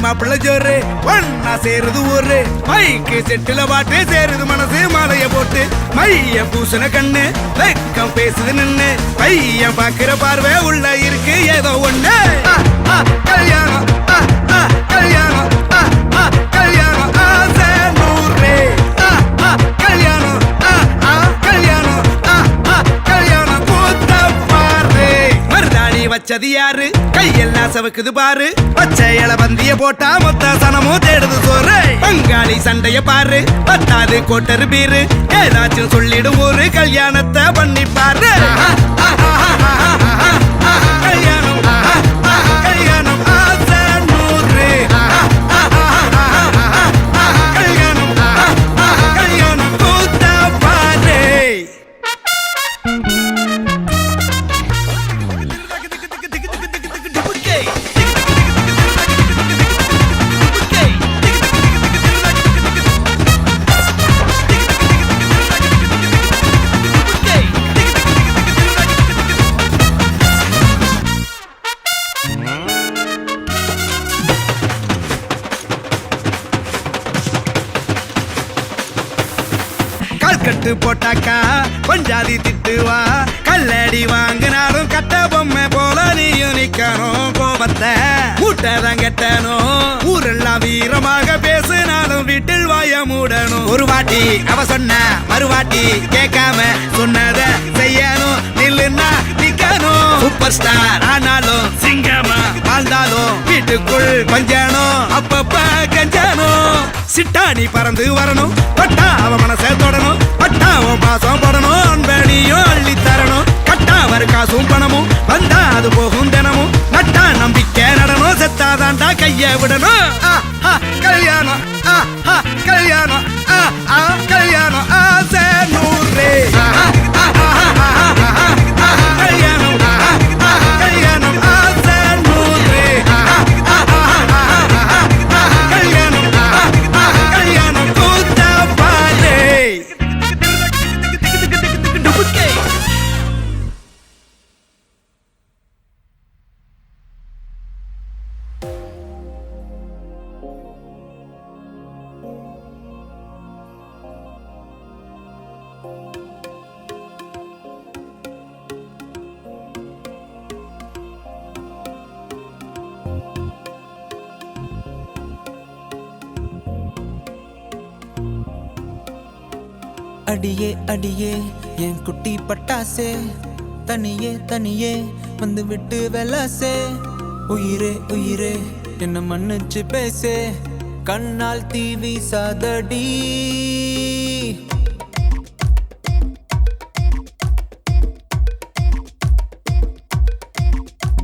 மாப்பிள்ள ஜோரு ஒன்னா சேருது ஊரு மைக்கு செட்டுல பாட்டு சேருது மனசு மாலைய போட்டு மைய பூசண கண்ணு வெக்கம் பேசுது நின்னு பையன் பாக்குற பார்வை உள்ள இருக்கு ஏதோ ஒண்ணு கல்யாணம் கல்யாணம் கல்யாணம் ஆசை நூறு கல்யாணம் கல்யாணம் கல்யாணம் கூத்த பாரு மருதாணி வச்சது யாரு கையெல்லாம் சவுக்குது பாரு பச்சை இல பந்திய போட்டா மொத்த சனமும் தேடுது சோறு பங்காளி சண்டைய பாரு பத்தாது கோட்டரு பீரு ஏதாச்சும் சொல்லிடும் ஒரு கல்யாணத்தை பண்ணி பாரு கல்யாணம் கல்யாணம் ஆசை நூறு கல்யாணம் கல்யாணம் கூத்த பாரு கட்டு போட்டாக்கா கொஞ்சாதி திட்டுவா கல்லடி வாங்கினாலும் கட்ட பொம்மை போல நீயும் நிக்கணும் கோபத்தை கூட்டதான் கெட்டணும் ஊரெல்லாம் வீரமாக பேசினாலும் வீட்டில் வாய மூடணும் ஒரு வாட்டி அவ சொன்ன மறுவாட்டி கேட்காம சொன்னத செய்யணும் நில்லுன்னா நிக்கணும் சூப்பர் ஸ்டார் ஆனாலும் சிங்கமா வாழ்ந்தாலும் வீட்டுக்குள் கொஞ்சணும் அப்பப்ப கஞ்சணும் சிட்டாணி பறந்து வரணும் பட்டா அவ மனசை தொடணும் பட்டாவும் பாசம் போடணும் அன்படியும் அள்ளி தரணும் கட்டா வரு காசும் பணமும் வந்தா அது போகும் தினமும் நட்டா நம்பிக்கை நடணும் செத்தாதான்டா கைய விடணும் கல்யாணம் கல்யாணம் கல்யாணம் ஆசை நூறு கல்யாணம் கல்யாணம் ஆசை நூறு கல்யாணம் கல்யாணம் கூத்த பாரு அடியே அடியே என் குட்டி பட்டாசே தனியே தனியே வந்து விட்டு வெலாசே உயிரே உயிரே என்ன மன்னிச்சு பேசே கண்ணால் தீவி சாதடி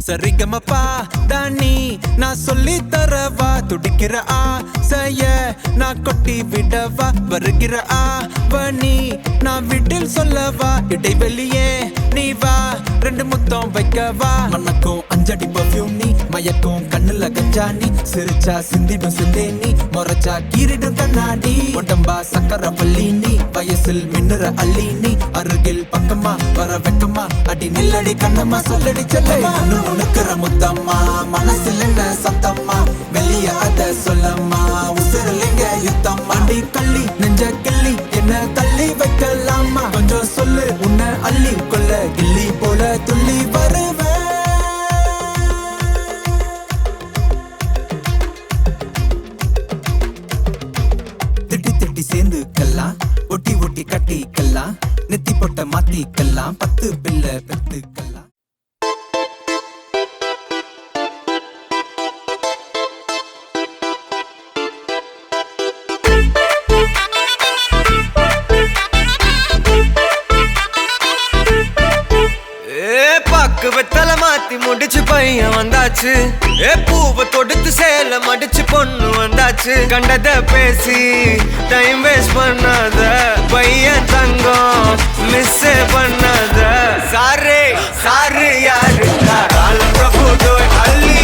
சரிகமப்பா தானி நான் சொல்லி தரவா துடிக்கிற ஆசைய நான் கொட்டி விடவா வருகிற ஆவணி நான் வீட்டில் சொல்லவா இடைவெளியே நீ வா ரெண்டு முத்தம் வைக்கவா மனக்கும் அஞ்சடி பர்ஃபியூம் நீ மயக்கும் கண்ணுல கஞ்சானி சிரிச்சா சிந்திடும் சிந்தேனி மொரச்சா கீரிடும் கண்ணாடி உடம்பா சக்கர பள்ளி நீ வயசில் மின்னுற அள்ளி நீ அருகில் பக்கமா வர வெக்கமா அடி நில்லடி கண்ணம்மா சொல்லடி செல்லமா உனக்குற முத்தம்மா மனசில் என்ன சத்தம்மா வெளிய அத சொல்லம்மா உசிரலிங்க யுத்தம்மா அடி கள்ளி நெஞ்ச கிள்ளி என்ன தள்ளி வைக்கலாமா கொஞ்சம் சொல்லு உன்னை அள்ளி கொள்ள கிள்ளி போல துள்ளி வருவேன் திட்டி திட்டி சேர்ந்துக்கலாம் ஒட்டி ஒட்டி கட்டிக்கலாம் நெத்தி பொட்ட மாத்திக்கலாம் 10 பிள்ளை பெத்துக்கலாம் வெத்தல மாத்தி முடிச்சு பையன் வந்தாச்சு பூவை தொடுத்து சேல மடிச்சு பொண்ணு வந்தாச்சு கண்டத பேசி டைம் வேஸ்ட் பண்ணாத பையன் தங்கம் மிஸ் பண்ணாத சாரே சாரு யாரு கால பிரபு டோய் அள்ளி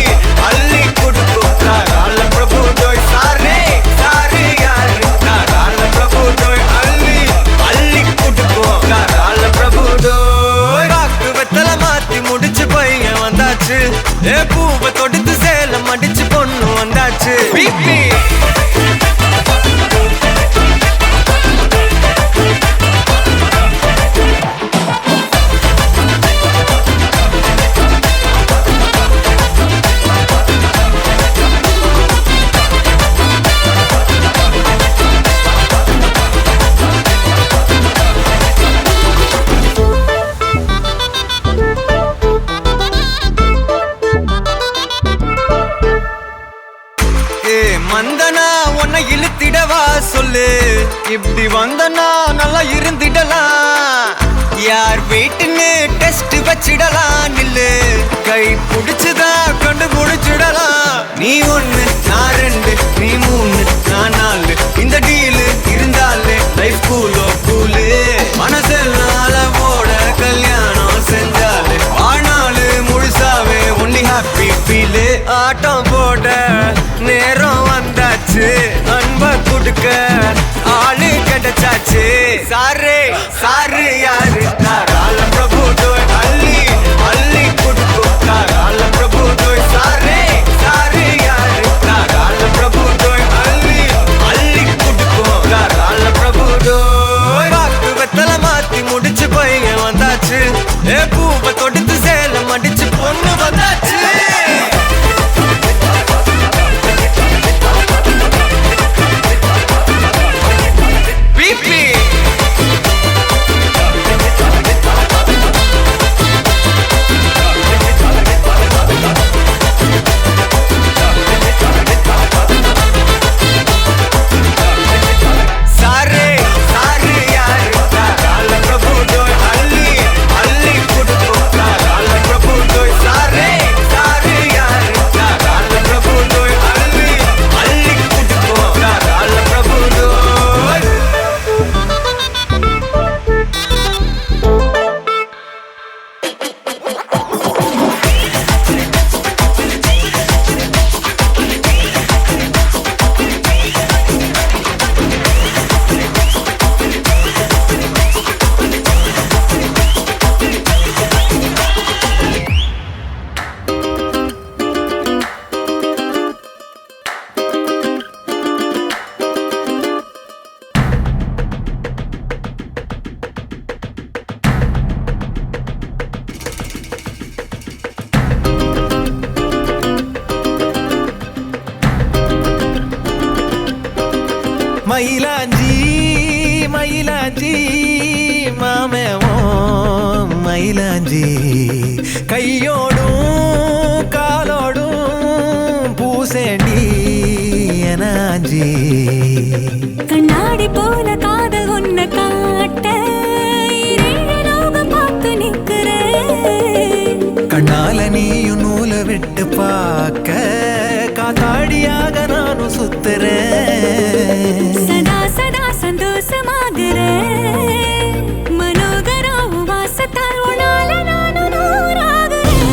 அள்ளி குடுக்கும் கால பிரபு டோய் சாரே சாரு யாரு கால பிரபு டோய் அள்ளி அள்ளி குடுக்கும் கால பிரபு டோய் வாக்கு வெத்தல மாத்தி முடிச்சு பையன் வந்தாச்சு பூவை தொடுத்து சேல மடிச்சு பொண்ணு வந்தாச்சு பிபி மந்தனா உன்னை இழுத்திடவா சொல்லு இப்படி வந்தனா நல்லா இருந்திடலாம் யார் வீட்டுன்னு டெஸ்ட் வச்சிடலாம் நில்லு கை புடிச்சுதா கண்டு முடிச்சிடலாம் நீ ஒண்ணு நான் ரெண்டு நீ மூணு நான் நாலு இந்த டீலு இருந்தாலே லைஃப் கூலோ கூலு மனசெல்லாம் போட கல்யாணம் செஞ்சாலே ஆனாலு முழுசாவே ஒன்லி ஹாப்பி ஃபீலு ஆட்டம் போட நேரம் வந்தாச்சு அன்ப குடுக்க ஆளு கிடைச்சாச்சு சாரே சாரு யாரு கால பிரபு டோய் அள்ளி அள்ளி குடுக்கும் கால பிரபு டோய் சாரே சாரு யாரு கால பிரபு டோய் அள்ளி அள்ளி குடுக்கும் கால பிரபு டோய் வாக்கு வெத்தல மாத்தி முடிச்சு பையன் வந்தாச்சு பூவை தொடுத்து சேல மடிச்சு பொண்ணு வந்தாச்சு மயிலாஞ்சி மயிலாஞ்சி மாமேவோ மயிலாஞ்சி கையோடும் காலோடும் பூசேண்டி எனாஞ்சி கண்ணாடி போல காதல் உன்னை காட்ட பார்த்து நிக்கிறேன் கண்ணால நீயும் நூலை விட்டு பார்க்க காத்தாடியாக நானும் சுத்துறேன் சதா சதா சந்தோஷமாகிறேன் மனோகரா வாசத்தால் உன்னால நானும் நூறாகிறேன்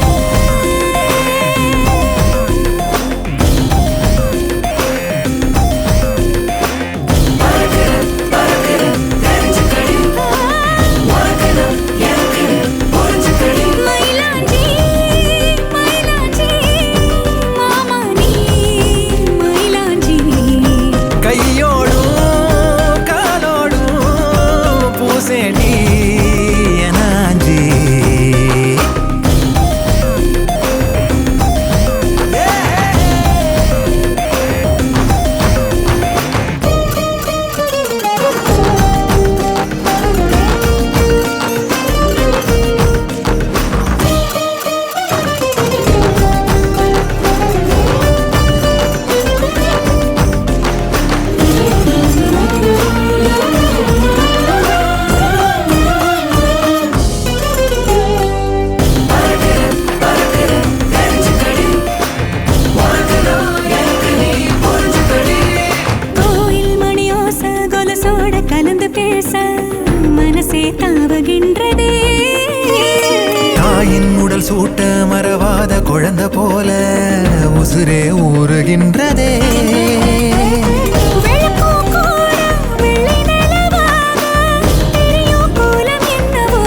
அழகு மனசோட கலந்து பேச மனசே தாவுகின்றதே. தாயின் உடல் சூட்ட மறவாத குழந்தை போல உசுரே ஊறுகின்றதே. வெள்ளப்பூ கூட வெள்ளை நிலவாக தெரியும் கோலம் என்னவோ.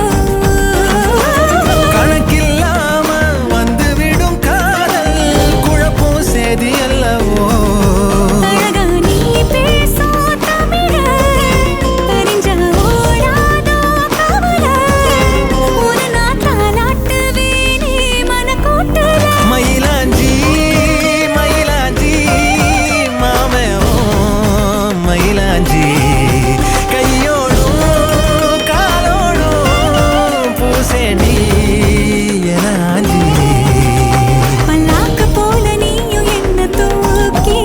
கணக்கில்லாம வந்துவிடும் காதல் குழப்பம் சேதி அல்லவோ. அழகா நீ பேசும் தமிழ பரிஞ்சா ஓடாதோ கவல. ஒரு நாள் தாலாட்டுவேனே மனக்கூட்டுல. மயிலாஞ்சி மயிலாஞ்சி மாமே மயிலாஞ்சி கையோடும் காலோடும் பூசேண்டி எனாஞ்சி. பல்லாக்கு போல நீயும் என்ன தூக்கி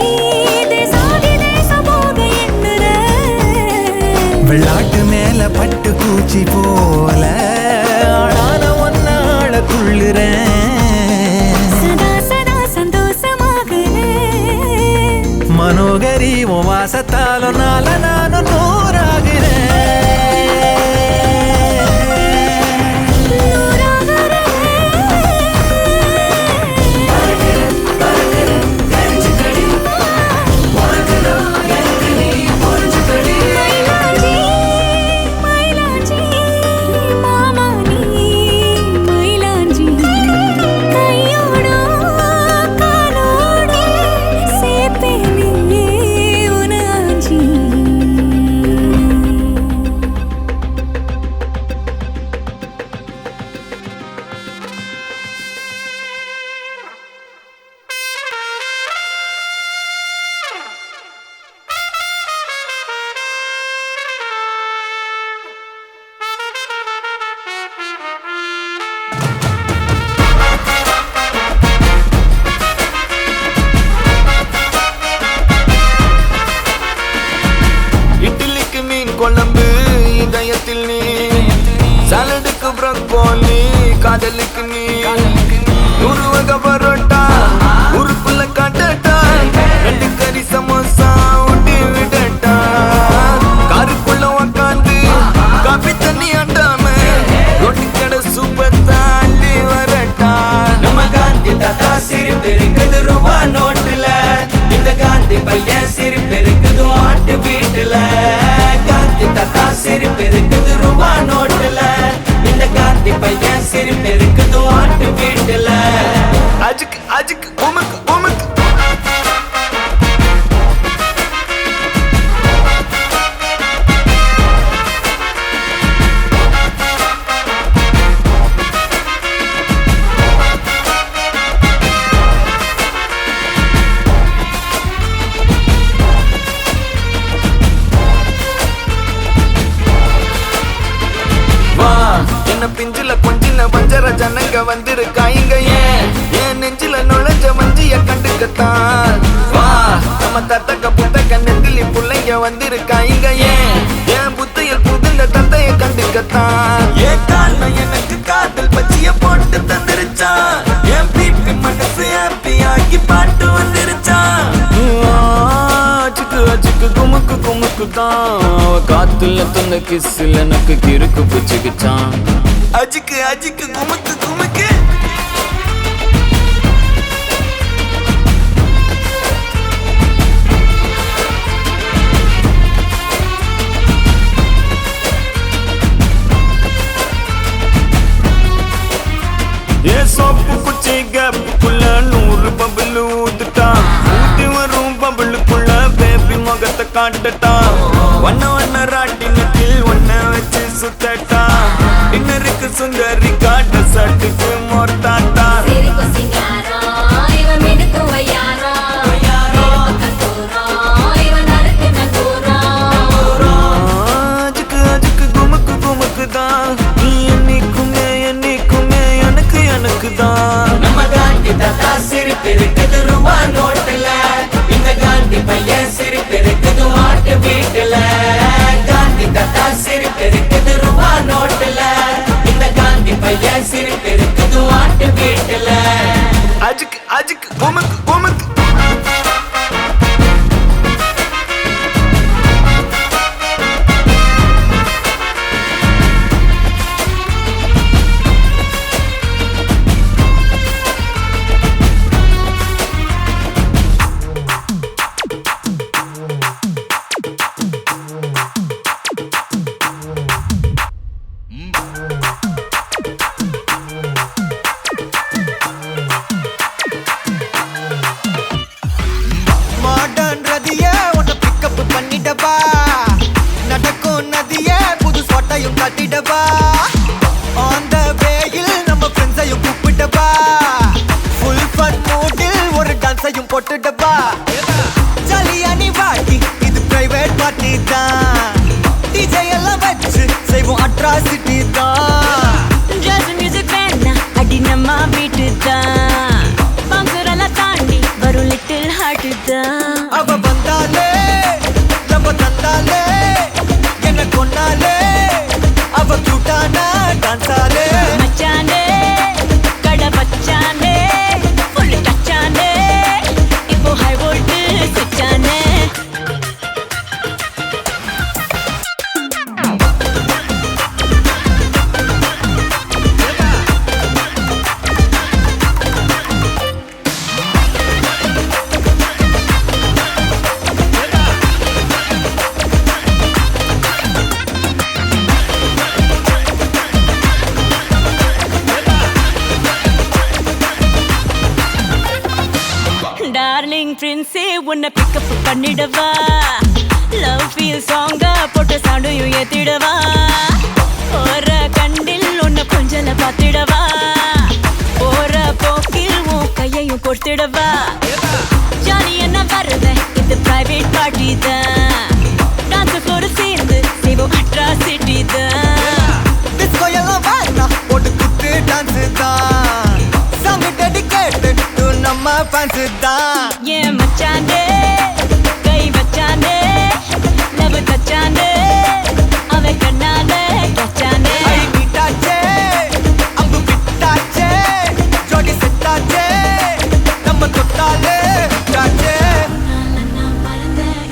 தேசாதி தேசம் போக எண்ணுற. வெள்ளாட்டு மேல பட்டு பூச்சி போல ஆளான ஒன்னாள துள்ளுறேன். சதா சதா சந்தோஷமாகல. மனோகரி உன் வாசத்தாலும் நால நானும் நூறாகிறேன். மயிலாஞ்சி மாமா நீ மயிலாஞ்சி கையோடோ காலோடோ சேப்பேனே உனாஞ்சி. இட்லிக்கு மீன் குழம்பு இதயத்தில் நீ, சாலடுக்கு ப்ரோக்கோலி காதலுக்கு நீ, உருவக பரோட்டா உருக்குள்ள காட்டட்டா, ரெண்டு கறி சமோசா ஊட்டி விடட்டா, காருக்குள்ள உக்காந்து காபி தண்ணி அண்டாம ரொட்டி கடை சூப்பர் தாண்டி வரட்டா. நம்ம காந்தி தாத்தா சிரிப்பு இருக்குது ரூபா நோட்டுல, இந்த காந்தி பையன் சிரிப்பு இருக்குது ஆட்டு வீட்டுல. காந்தி தாத்தா சிரிப்பு இருக்குது ரூபா நோட்டுல, இந்த காந்தி பையன் சிரிப்பு இருக்குது ஆட்டு வீட்டுல. அஜுக்கு அஜுக்கு உமக்கு உமக்கு வா என்ன பிஞ்சில கொஞ்சில வஞ்சர ஜனங்க வந்திருக்காயிங்க. ஏன் நெஞ்சில நுழைஞ்ச வஞ்சிய கண்டுக்கத்தான். வா நம்ம தத்தக்க புத்தக்க நெத்திலி புள்ளைங்க வந்திருக்காயிங்க. ஏன் புத்தையில் புகுந்த தத்தைய கண்டுக்கத்தான். ஏன் காரணம் எனக்கு காதல் பச்சிய போட்டு தந்துருச்சான். என் பிபி மனசு ஹாப்பி ஆக்கி பாட்டு வந்துருச்சான். அச்சுக்கு அச்சுக்கு குமுக்கு குமுக்கு தான் காத்துல தந்த கிஸ்ல எனக்கு கிறுக்கு பிச்சுக்குச்சான். அஜிக்கு அஜிக்கு குமுக்கு குமுக்கு ஏ சோப்பு குச்சி கேப்புக்குள்ள 100 பபுள் ஊத்துட்டா. ஊத்தி வரும் பபுளுக்குள்ள பேபி முகத்தை காட்டட்டா. வண்ண வண்ண ராட்டினத்தில் ஒன்ன வச்சு சுத்தட்டா. டின்னருக்கு சுந்தரி காட்ட சட்டுக்கு மோர்த்தாட்டா. சிரிப்பு சிங்காரம் இவன் மினுக்கு வையாரம், கத்தூரம் இவன் நறுக்கு நங்கூரம். அஜுக்கு அஜுக்கு குமுக்கு குமுக்கு தான். நீ என்னைக்குமே என்னைக்குமே எனக்கு எனக்கு தான். நம்ம காந்தி தாத்தா சிரிப்பு இருக்குது ரூபா நோட்டுல, இந்த காந்தி பையன் சிரிப்பு இருக்குது ஆட்டு வீட்டுல. காந்தி தாத்தா சிரிப்பு இருக்குது ரூபா நோட்டுல, இந்த காந்தி பையன் சிரிப்பு இருக்குது ஆட்டு வீட்டுல. அஜுக்கு அஜுக்கு உமக்கு உமக்கு உன்னை பிக்கப் பண்ணிடவா லவ் ஃபீல் சாங்கா போட்ட சவுண்டையும் ஏத்திடவா போற கண்டில் உன்னை கொஞ்சல பார்த்திடவா போற போக்கில் உன் கையையும் கொடுத்திடவா ஜாலி என்ன வருவேன் இது பிரைவேட் பார்ட்டி தான் டான்ஸ் ஃப்ளோர் சேர்ந்து செய்வோம் அட்ராசிட்டி தான் டிஸ்கோ எல்லாம் வேணாம் போட்டு குத்து டான்ஸ் தான் சாங் டெடிகேட்டட் டு நம்ம ஃபேன்ஸ் தான் ஏன் மச்சானே கை வச்சானே லவ் தச்சானே அவன் கண்ணாலே கச்சானே ஐ மீட்டாச்சே அம்பு பிட்டாச்சே ஜோடி செட்டாச்சே நம்ம தொட்டாலே டாச்சே நான் மறந்தேன்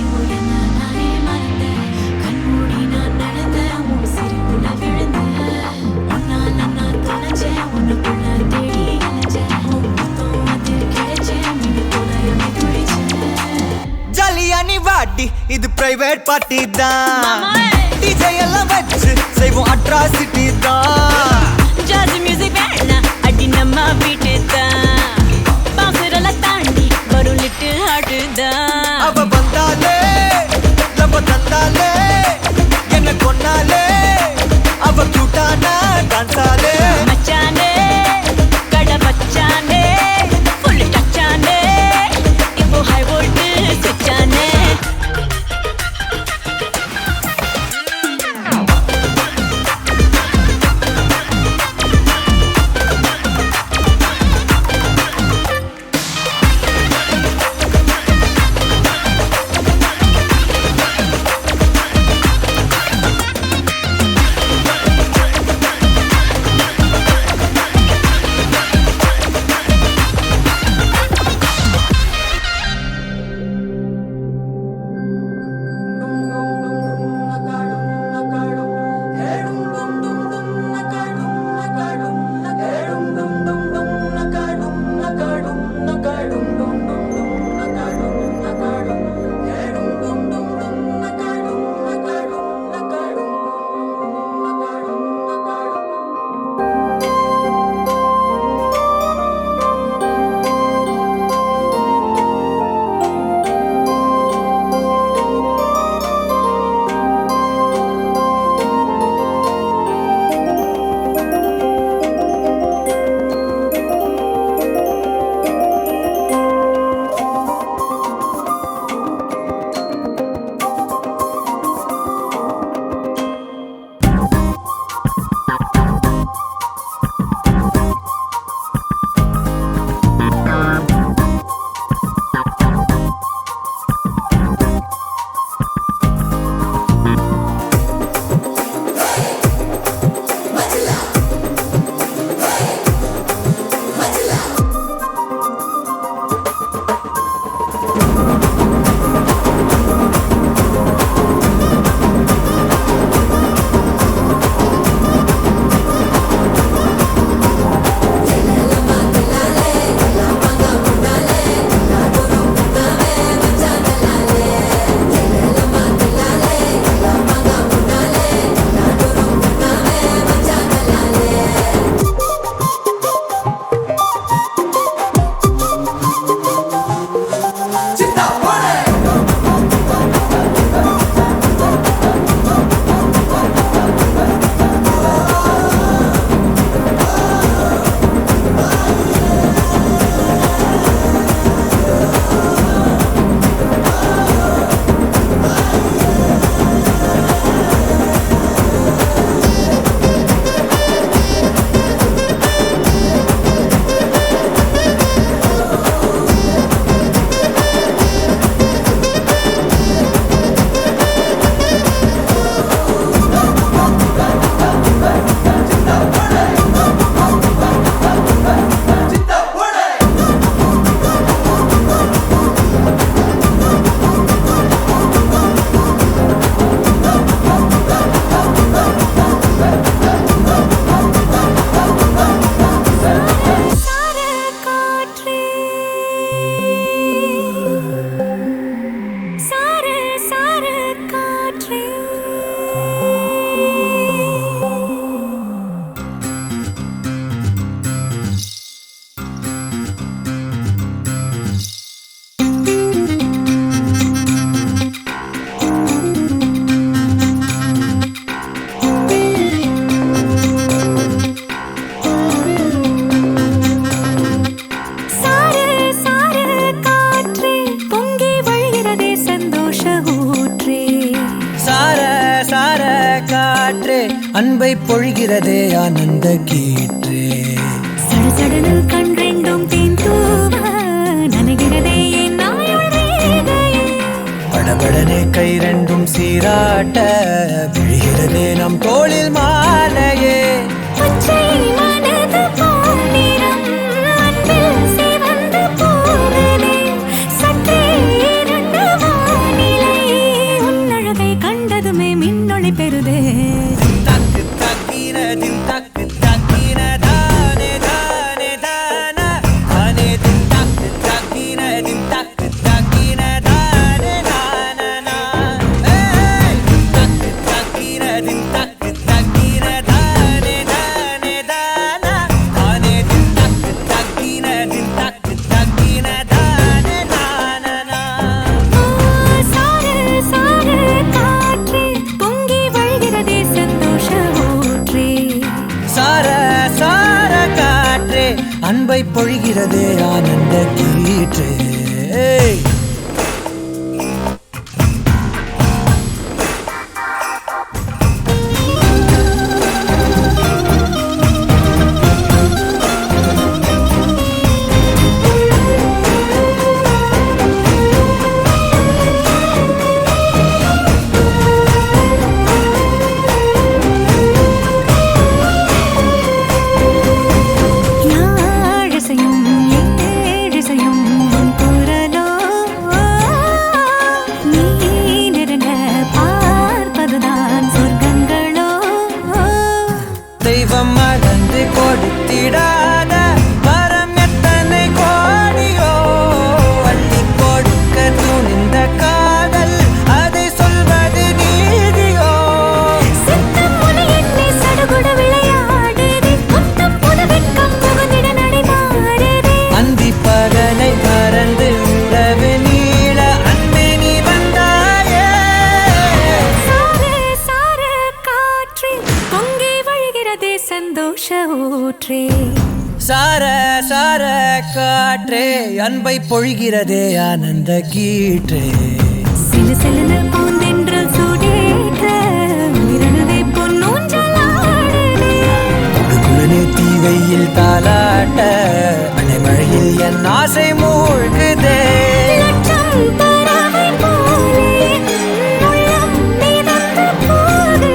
நானே மறந்தேன் கண்மூடி நான் நடந்தேன் உன் சிரிப்புல விழுந்தேன் உன்னால நான் தொலைஞ்சேன் உனக்குள்ள தேடி அலைஞ்சேன் உன் முத்தம் அது கிடைச்சேன் மினி போல என்னை துடிச்சேன் ஜாலியா நீ வாடி இது பிரைவேட் பார்ட்டி தான் மாமாய். டிஜே எல்லாம் வச்சு செய்வோம் அட்ராசிட்டி தான் ஜாஸ் மியூசிக் வேணாம் அடி நம்ம வீட்டு தான் பாசுரெல்லாம் தாண்டி வரும் லிட்டில் ஹார்ட் தான் அவ வந்தாலே நம்ம தந்தாலே என்ன கொன்னாலே அவ கூட்டானா டான்ஸாலே மச்சானே கடை வச்சானே ஃபுல் டச்சானே இப்போ ஹை வோல்ட் சுச்சானே அன்பை பொழிகிறதே ஆனந்த கீற்றே சடசடனு கண் ரெண்டும் தேன் தூவ நனைகிறதே என் நாயுள் ரேகையே. படபடனே கை ரெண்டும் சீராட்ட விழுகிறதே நம் தோளில் மாலையே பச்சை மனது பொன்னிறம் அன்பில் சிவந்து போகுதே. சற்றே இருண்ட வானிலை உன் அழகை கண்டதுமே மின்னொளி பெறுதே. தக்கு தக்கினதின் தக்கு தக்கின தானே தானே தானா தானே தின் தக்கு தக்கினதின் தக்கு தக்கின தானே தானா ஏய் தக்கு தக்கினதின் தக்கு தக்கின தானே தானே தானா தானே தின் தக்கு தக்கினதின் தக்கு தக்கின தானே தானா சார சார காற்றே பொங்கி வழிகிறதே சந்தோஷ ஊற்றே. சார சார காற்றே அன்பை பொழிகிறதே ஆனந்த கீற்றே யாழிசையும் ஏழிசையும் உன் குரலோ நீ நெருங்க பார்ப்பதுதான் சொர்க்கங்களோ. தெய்வம் மறந்து கொடுத்திடாத வரம் எத்தனை கோடியோ அள்ளி கொடுக்க துணிந்த காதல் அதை சொல்வது நீதியோ சித்தம் முனை என்னை சடுகுடு விளையாடுதே. முத்தம் புது வெட்கம் புகுந்திட நடைமாறுதே. அந்தி பகலை மறந்து உறவு நீள அன்பே நீ வந்தாயே சார சார காற்றே பொங்கி வழிகிறதே சந்தோஷ ஊற்றே. சார சார காற்றே அன்பை பொழிகிறதே ஆனந்த கீற்றே சிலு சிலுன்னு பூந்தென்றல் சூடேற்ற உயிரணுதை பொன்னூஞ்சலாடுதே. குளுகுளுனே தீவையில் தாலாட்ட அலைமழையில் என் ஆசை மூழ்குதே லட்சம் பறவை போலே உள்ளம் மிதந்து போகுதே.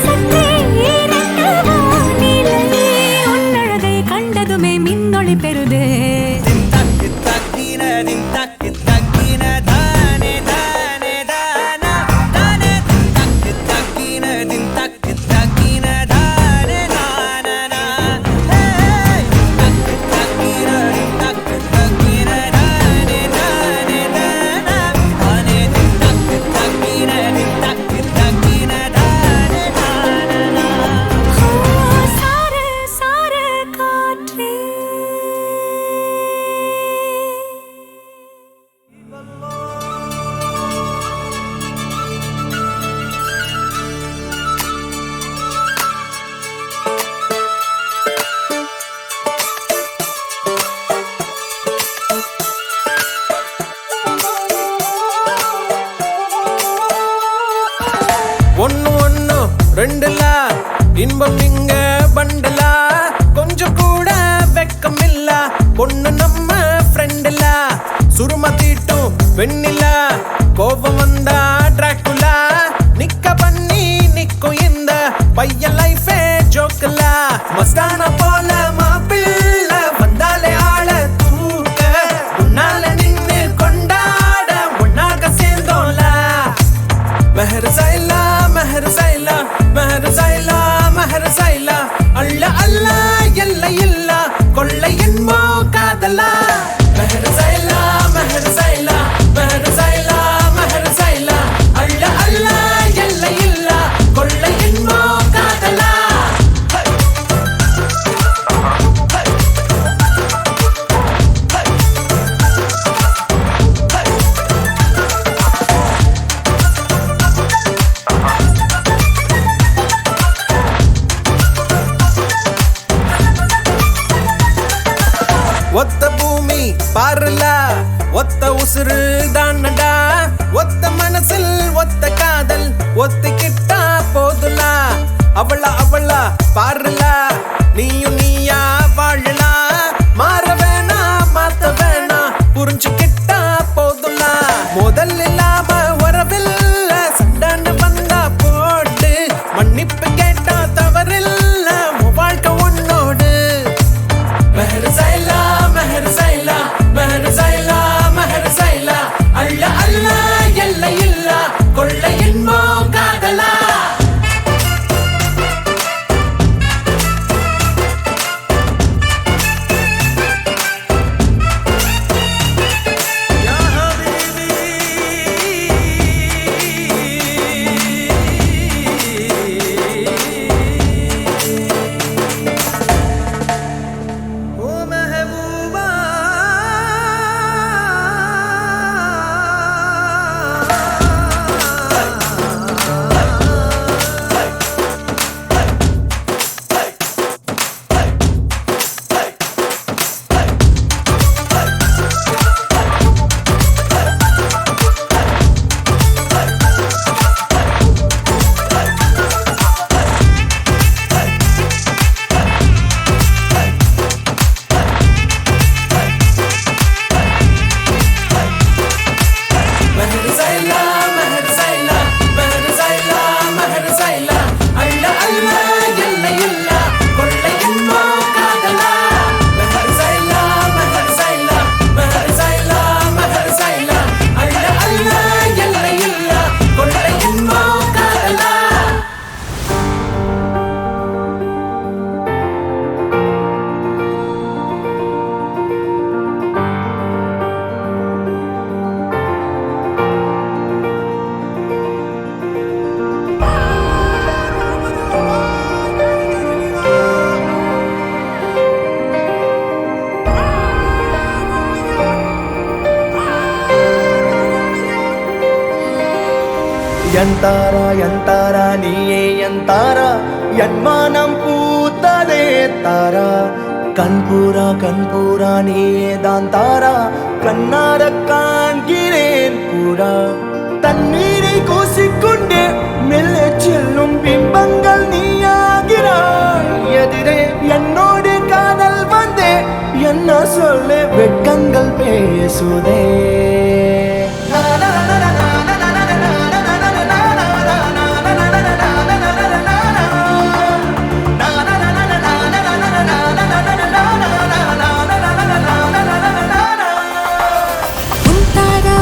சற்றே இருண்ட வானிலை உன் அழகை கண்டதுமே மின்னொளி பெறுதே. தக்கு தக்கினதின் தக்கு தக்கின தானே தானே தானா தானே தக்கு தக்கினதின் தக்கு தக்கின தானே நானா ஏய் தக்கு தக்கினதின் தக்கு தக்கின தானே தானே தானா தானே தக்கு தக்கினதின் தக்கு தக்கின தானே நானா சார சார காற்றே. ஒன்னு ஒன்னு ரெண்டுல இன்பம் இங்க பண்டல கொஞ்சம் கூட வெக்கம் இல்ல பொண்ணு நம்ம ஃப்ரெண்டுல சுரும தீட்டும் வெண்ணில கோபம் வந்தா டிராக்குலா நிக்க பண்ணி நிக்கும் இந்த பையன் லைஃபே ஜோக்கல மஸ்தான போல மாப்பிள்ள வந்தாலே ஆள தூக்க உன்னால நின்னு கொண்டாட ஒன்னாக சேர்ந்தோம்ல மெஹர் சைலா மெஹர் சைலா மெஹர் சைலா மெஹர் சைலா அல்ல அல்ல எல்லை இல்ல கொள்ளை என்போ காதலா மெஹர் சைலா மெஹர் சைலா மெஹர் சைலா மெஹர் சைலா அல்ல அல்ல எல்லை இல்ல கொள்ளை என்போ காதலா ಎಂತಾರ ನೀಯೇ ಎಂತಾರ ಎನ್ಮಾನಂ பூத்ததே தாரா கண்பூரா நீயே தான் தாரா கண்ணார காண்கிறேன் பூரா தண்ணீரை கூசிக்கொண்டே மெல்ல செல்லும் பிம்பங்கள் நீயாகிறாய் எதிரே என்னோடு காதல் வந்தே என்ன சொல்ல வெட்கங்கள் பேசுதே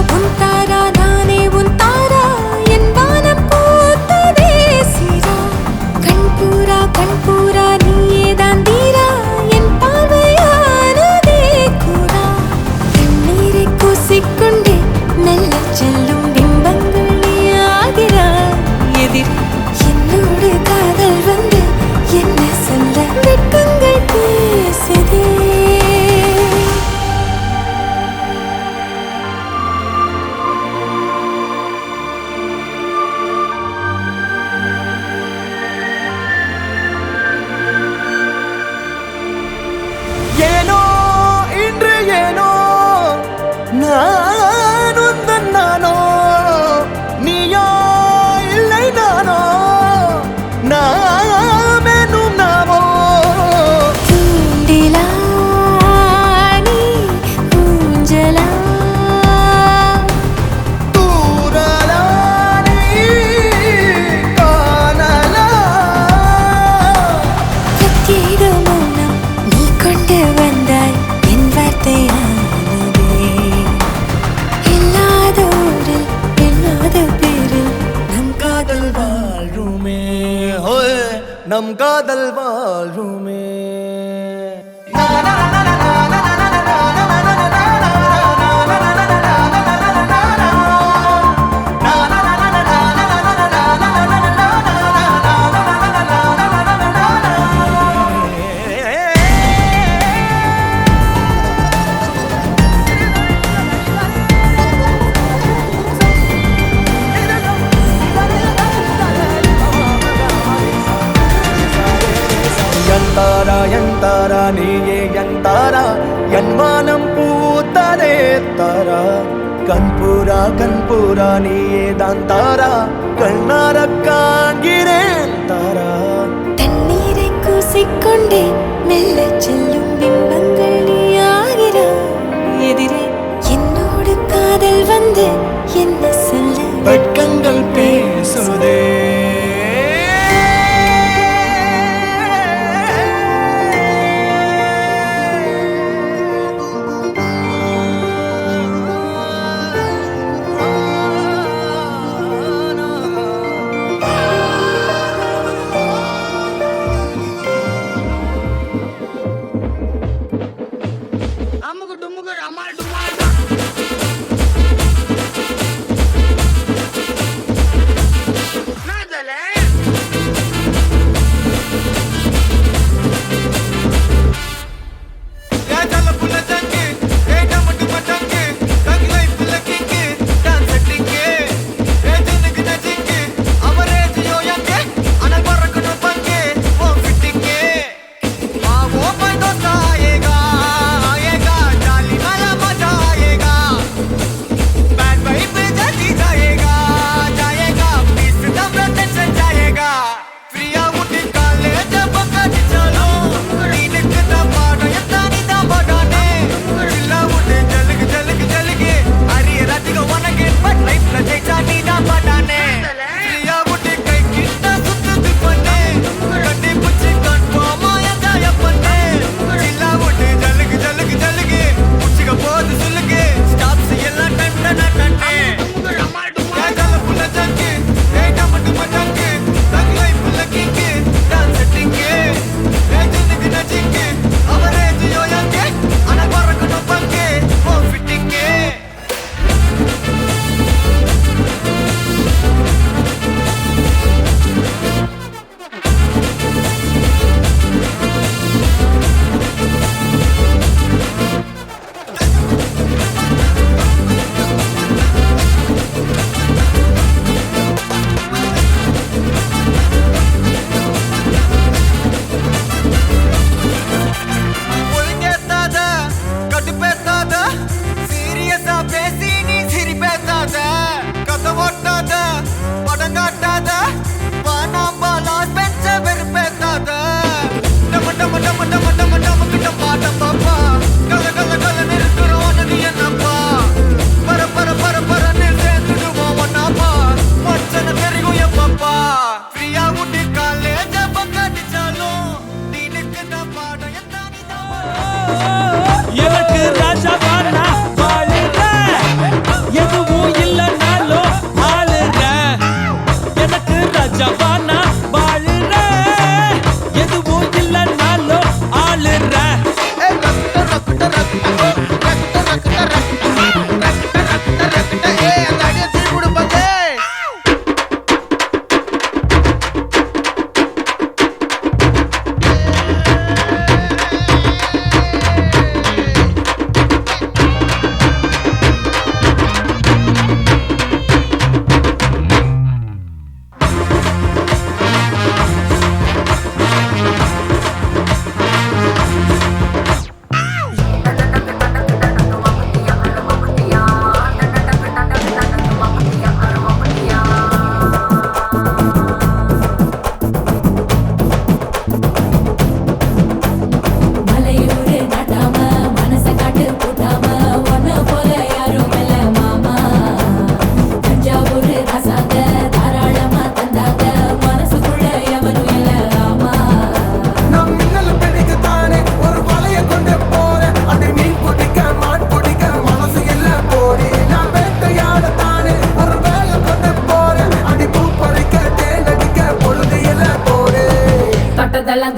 உன் தாரா நானே உன் தாரா என் வானம் பூத்ததே சீரா கண் பூரா நீயே தான் தீரா என் பார்வையானதே கூடா தண்ணீரை கூசிக்கொண்டே மெல்ல செல்லும் பிம்பங்கள் நீயாகிறாய் எதிர் என்னோடு காதல் வந்து என்ன சொல்ல வெட்கங்கள் பேசுதே ஏனோ இன்று ஏனோ நான் உந்தன் நானோ நீயோ இல்லை நானோ நாமெனும் நாமோ தூண்டிலா நீ ஊஞ்சலா தூரலா நீ காணலா பிரத்யேக மௌனம் நீ கொண்டு வந்தாய் என் வார்த்தையானதே இல்லாத ஊரில் இல்லாத பேரில் நம் காதல் வாழ்வுமே ஹோய் நம் காதல் வாழ்வுமே ಎಂತಾರ ನೀಯೇ ಎಂತಾರ ಎನ್ಮಾನಂ பூத்ததே தாரா கண்பூரா நீயே தான் தாரா கண்ணார காண்கிறேன் தாரா தண்ணீரை கூசிக்கொண்டே மெல்ல செல்லும் பிம்பங்கள் நீயாகிறாய் எதிரே என்னோடு காதல் வந்து என்ன சொல்ல வெட்கங்கள் பேசுதே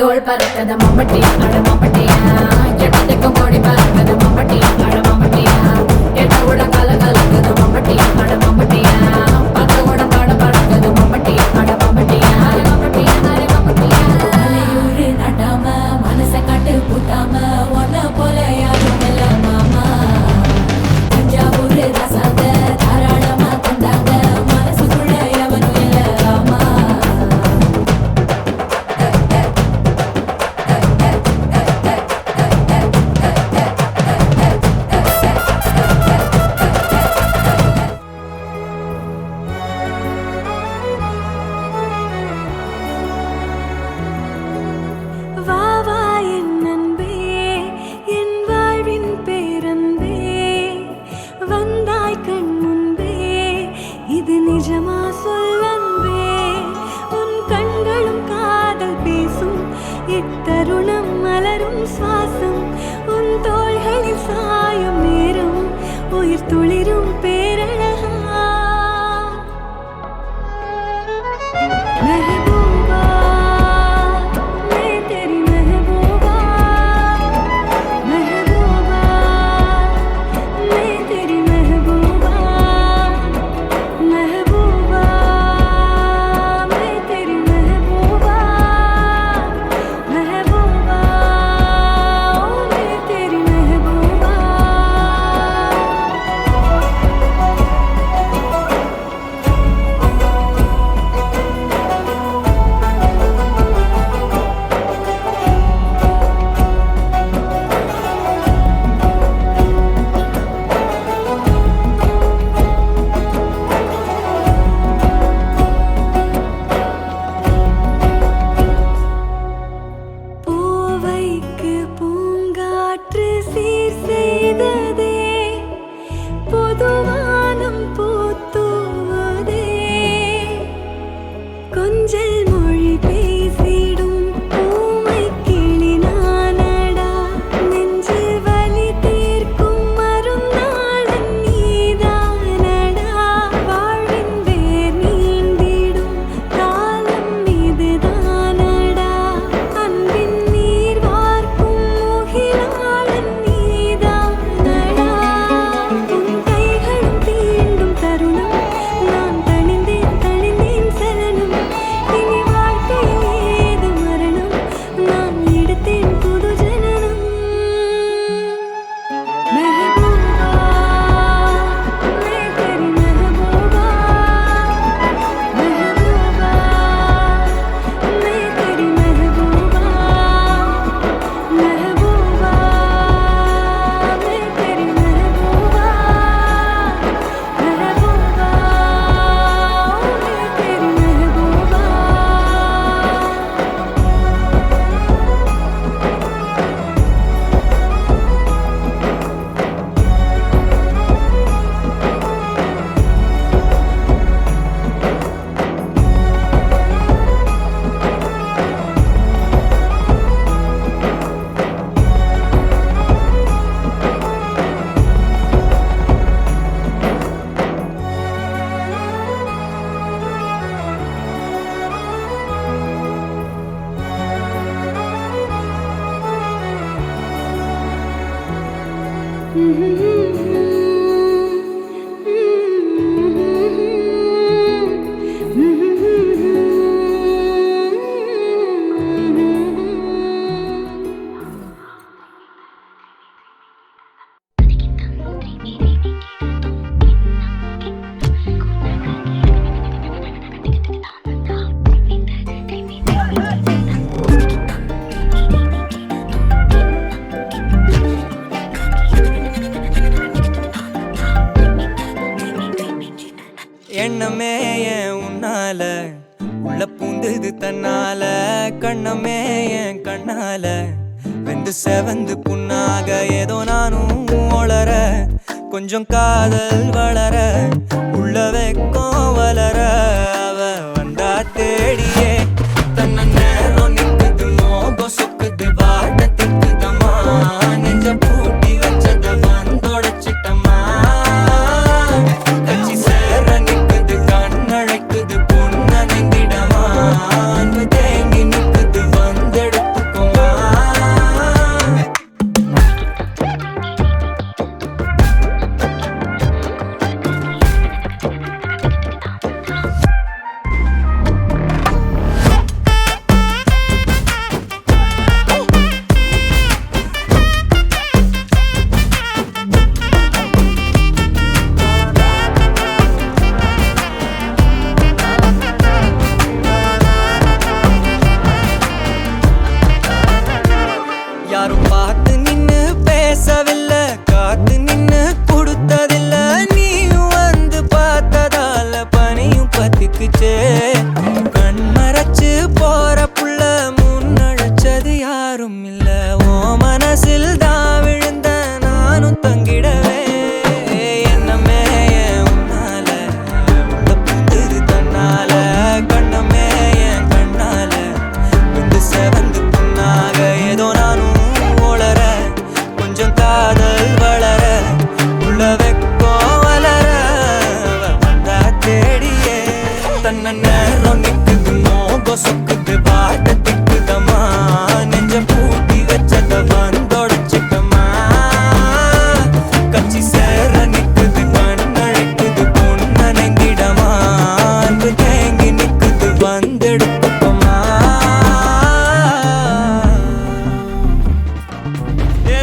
தோள் பறக்கத மம்பட்டியா அட மம்பட்டியா எட்டத்துக்கும் கோடி பறக்கத மம்பட்டியா அட மம்பட்டியா எட்ட கூட கல கலக்குது மம்பட்டியா அட மம்பட்டியா பத்த கூட பாட பறக்கது மம்பட்டியா அட மம்பட்டியா அட மம்பட்டியா அட மம்பட்டியா தலையூரு நடாம மனச காட்டு பூட்டாம ஒன்ன போல யாரும் இல்ல மாமா தஞ்சாவூர் ரசாந்த தாராளமா தந்தாங்க மனசுக்குள்ள எவனும் இல்ல ராமா வா வா என் அன்பே என் வாழ்வின் பேரன்பே வந்தாய் கண் முன்பே இது நிஜமா சொல் அன்பே உன் கண்களும் காதல் பேசும் இத்தருணம் மலரும் சுவாசம் உன் தோள்களில் சாயும் நேரம் உயிர் துளிரும் பேரழகா महबूबा मैं तेरी महबूबा महबूबा मैं तेरी महबूबा महबूबा मैं तेरी महबूबा महबूबा मैं तेरी महबूबा பூவைக்கு பூங்காற்று சீர் செய்ததே பொதுவானம் பூத்துவதே கொஞ்சல் மொழி பேசிடும் பூமை கிளி நானடா நெஞ்சில் வலி தீர்க்கும் மருந்தாளன் நீதானடா வாழ்வின் வேர் நீண்டிடும் காலம் இதுதானடா அன்பின் நீர் வார்க்கும் முகிலாளன் நீதானடா உன் கைகளும் தீண்டும் தருணம் நான் தணிந்தேன் சலனம் இனி வாழ்க்கையில் ஏது மரணம் நான் எடுத்தேன் புது ஜனனம் महबूबा मैं तेरी महबूबा महबूबा मैं तेरी महबूबा महबूबा मैं तेरी महबूबा महबूबा मैं तेरी महबूबा எண்ணமே ஏன் உன்னால உள்ள பூந்தது தன்னால கண்ணமே என் கண்ணால வெந்து செவந்து புண்ணாக ஏதோ நானும் ஒளர கொஞ்சம் காதல் வளர உள்ள வெக்கம் வளர அவ வந்தா தேடியே தன்ன நேரம் நிக்குது மோகம் சொக்குது வாட்ட திக்குதம்மா நெஞ்ச பூட்டி வச்சத வந்தொடச்சிட்டம்மா கட்சி சேர நிக்குது கண்ணழைக்குது பொண்ண நெங்கிடமா அன்பு தேங்கி நிக்குது வந்தெடுத்து சொக்குது பாட்ட திக்குதம்மா நெஞ்ச பூட்டி வச்சத வந்தொடச்சிட்டமா கச்சி சேர நிக்குது கண்ணழைக்குது பொன்னணைந்திடமா அன்பு தேங்கி நிக்குது வந்தெடுத்துக்கமா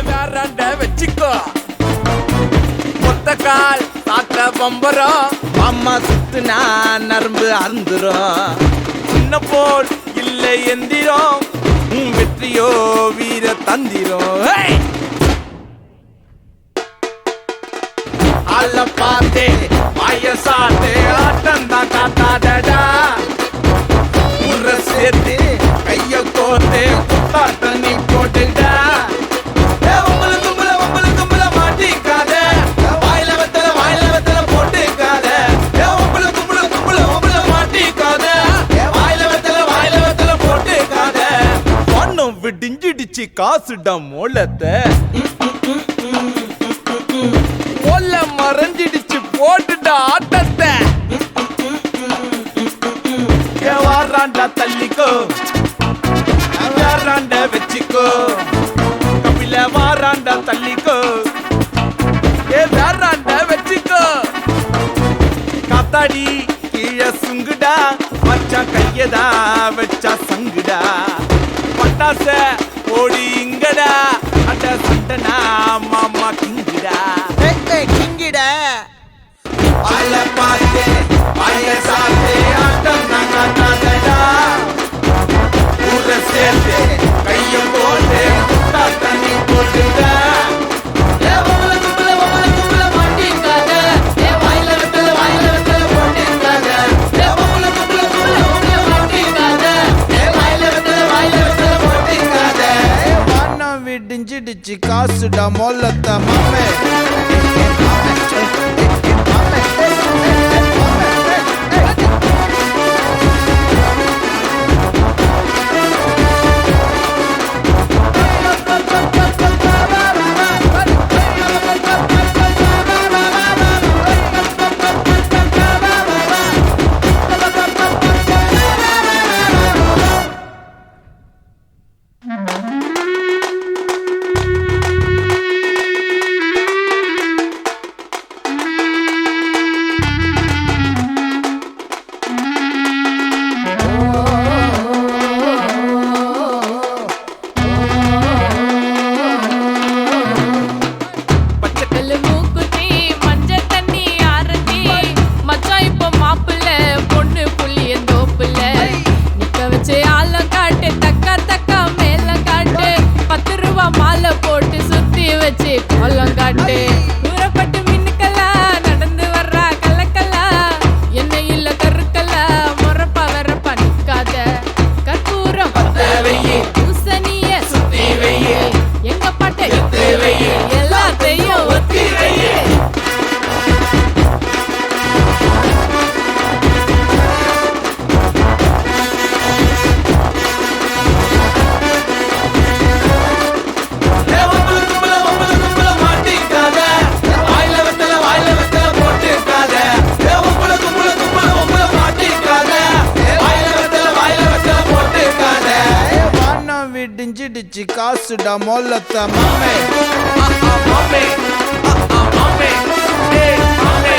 வேறாண்ட வச்சுக்கோ மொத்த கால் சாத்த பம்பரம் அம்மா சுத்துனா நரம்பு அறுந்துரும் சின்ன போல் இல்லை எந்திரம் உன் வெற்றியோ வீர தந்திரம் அல்ல பார்த்தே வயசாட்டே ஆட்டம் தான் காட்டாடா உர சேர்த்து கைய கோர்த்து குத்தாட்ட நீ போட்டுடா விடிஞ்சிடுச்சு காசுடா மோளத்தை மோல மறைஞ்சிடுச்சு போட்டுடா ஆட்டத்தை வாராண்டா தள்ளிக்கோ வாராண்ட வச்சுக்கோ கபில வாராண்டா தள்ளிக்கோ வாராண்ட வச்சுக்கோ காத்தாடி கீழே சுங்குடா வச்சா கையதா வச்சா சங்குடா பட்டாச ஓடி இங்கடா அட சண்டனா மாமா கிங்கிடா கிங்கிடா அல்ல பாத்தே அல்ல சாத்தே ஆட்டம் நாங்கடா ஊர சேர்த்து கைய போட்டு தண்ணி போட்டுடா விடிஞ்சிடுச்சு காசுடா மொல்லத்த மாமே விடிஞ்சிடுச்சு காசுடா மொல்லத்த மாமே மாமே மாமே மாமே மாமே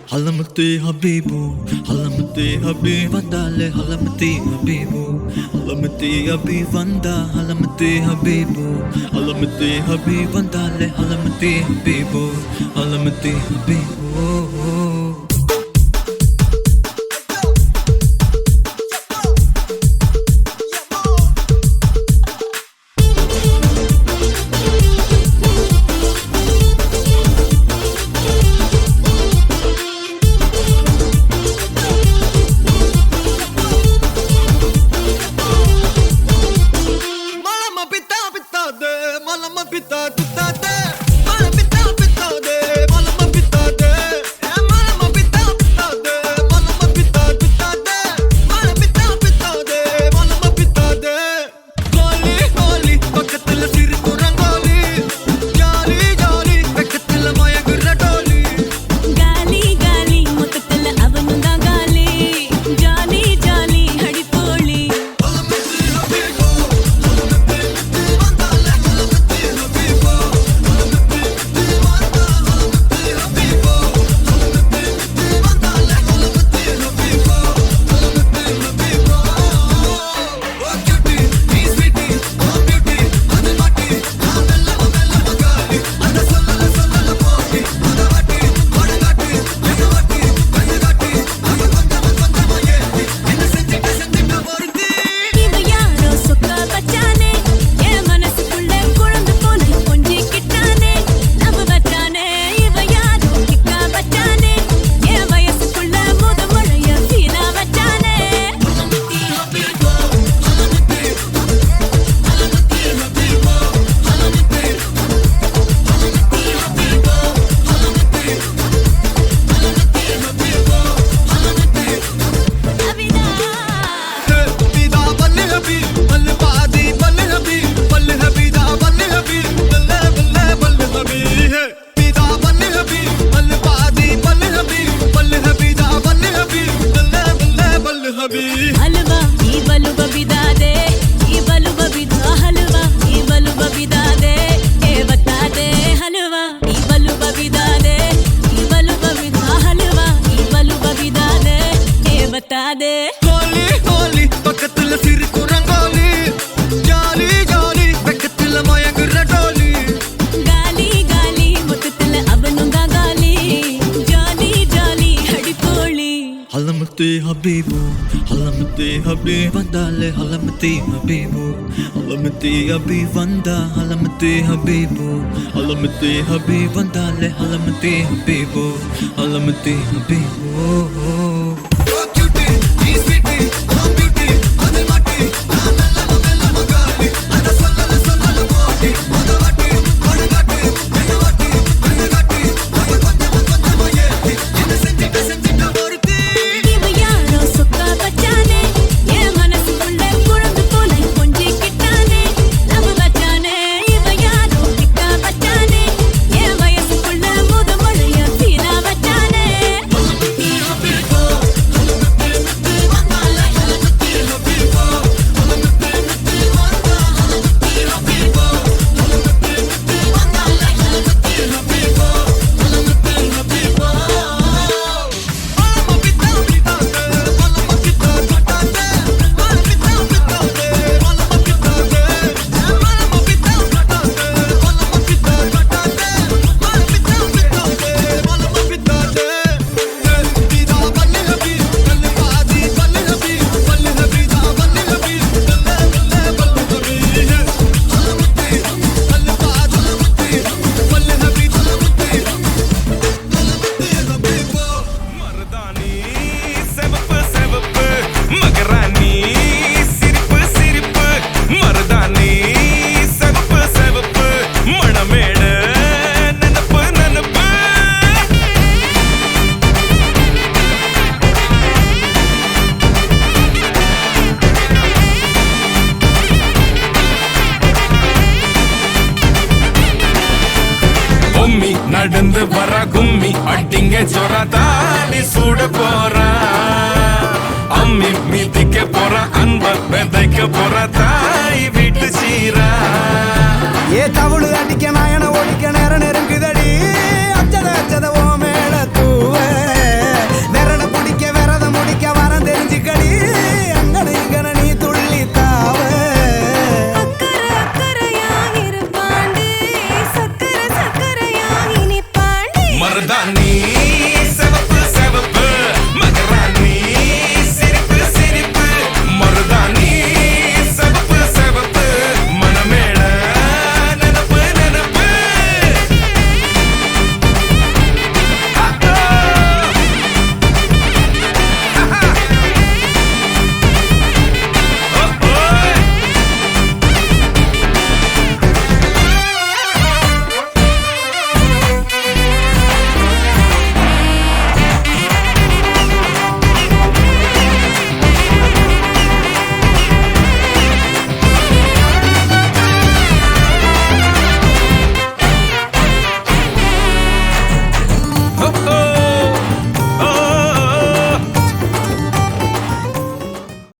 حلمتي حبيبو حلمتي حبيب دالي حلمتي حبيبو علمتي أبي وندا علمتي حبيبو علمتي حبي وندالي علمتي حبيبو علمتي حبيبو हलवा ई बलु बबिदा दे ई बलु बबिदा हलवा ई बलु बबिदा दे ए बता दे हलवा ई बलु बबिदा दे ई बलु बबिदा हलवा ई बलु बबिदा दे ए बता दे होली होली பக்கத்துல சிரிக்கும் ரங்கோலி ஜாலி ஜாலி பக்கத்துல மயங்குற டோலி गाली गाली मुततल अबनुंगा गाली जाली जाली हड़पोली علمتي حبيبو علمتي حبي وندالي علمتي حبيبو علمتي حبي وندا علمتي حبيبو علمتي حبي وندالي علمتي حبيبو علمتي حبيبو நடந்து வர கும்மி அட்டிங்க சொரதாலி சூட போறா அம்மி மீதிக்க போற அன்ப விதைக்க போற தாய் வீட்டு சீரா ஏ தவுளு அடிக்க நாயன ஓடிக்கணே